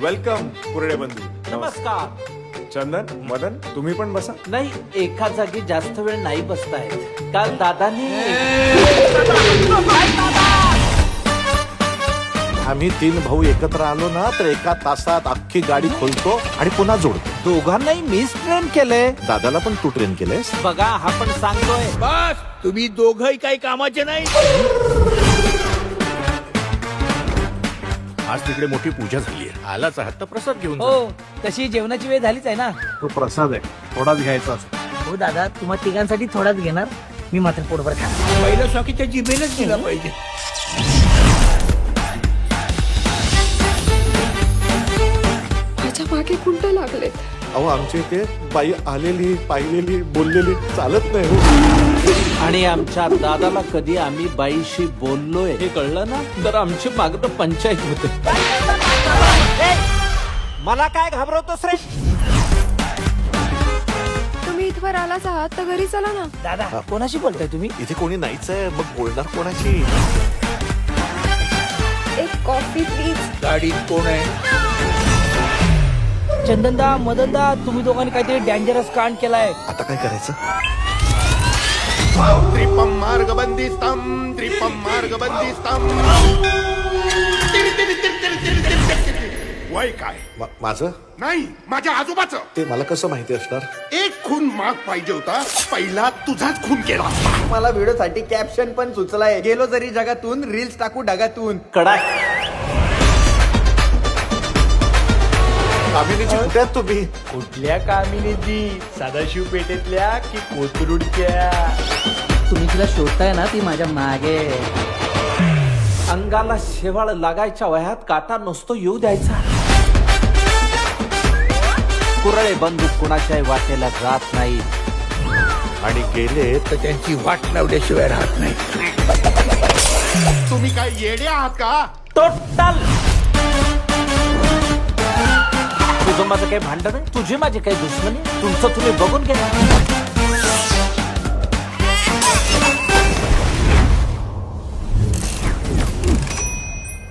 Welcome Kurde बंधू. नमस्कार. चंदन, मदन, तुम्ही पण बसा. नाही, एका जागी जास्त वेळ नाही बसतायत. काल दादानी आम्ही 3 भाऊ एकत्र आलो ना तर एका तासात अख्खी गाडी खोलतो आणि पुन्हा जोडतो. दोघांनाही मीच ट्रेन केलंय. दादाला पण तू ट्रेन केलंयस. बघा, हा पण सांगतोय. बस तुम्ही दोघही काही कामाचे नाही. आज तिकडे मोठी पूजा झाली आहे. आलाच आहात तर प्रसाद घेऊन जा. हो, तशी जेवणाची वेळ झालीच आहे ना. तो प्रसाद आहे, थोडाच घ्यायचा. हो दादा, तुम्हा तिघांसाठी थोडाच घेणार, मी मात्र पोटभर खाणार. पहिलं स्वाकीच्या जिभेनच दिला पाहिजे. माझ्या मागे कुंड लागलेत. अहो आमच्या इथे बाई आलेली पाहिलेली बोललेली चालत नाही हो. आणि आमच्या दादाला कधी आम्ही बाईशी बोललोय हे कळलं ना तर आमची मागं पंचायत होते. मला काय घाबरवतोस रे? तुम्ही इथवर आलाच आहात तर घरी चला ना. दादा, कोणाशी बोलताय तुम्ही? इथे कोणी नाहीच आहे, मग बोलणार कोणाशी? एक कॉफी प्लीज. गाडीत कोण आहे? चंदनदा, मदनदा, तुम्ही दोघांनी काहीतरी डेंजरस कांड केलाय. आता काय करायचं? त्रिपम मार्गबंदिस्तम त्रिपम मार्गबंदिस्तम. वय काय? माझं नाही, माझ्या आजोबाचं. ते मला कसं माहिती असणार? एक खून माग पाहिजे होता, पहिला तुझाच खून केला. मला व्हिडिओसाठी कॅप्शन पण सुचलाय, गेलो जरी जगातून रील्स टाकू ढगातून. कडा कामिनीची कुठे आहात तुम्ही? कुठल्या कामिनीची? सदाशिव पेठेतल्या की कोथरूडच्या? तुम्ही तिला शोधताय ना, ती माझ्या मागे. अंगाला शेवाळ लागायच्या वयात काटा नसतो येऊ द्यायचा. कुरळे बंदूक कुणाच्याही वाटेला जात नाही. आणि गेले तर त्यांची वाट लावल्याशिवाय राहत नाही. तुम्ही काय येडे आहात का? टोटल तुझं माझं काही भांडण आहे, तुझी माझी काही दुश्मनी. तुमचं तुम्ही बघून घ्या.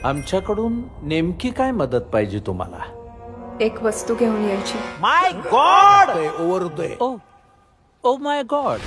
आमच्याकडून नेमकी काय मदत पाहिजे तुम्हाला? एक वस्तू घेऊन यायची. माय गॉड. ओव्हर होतोय. Oh my God.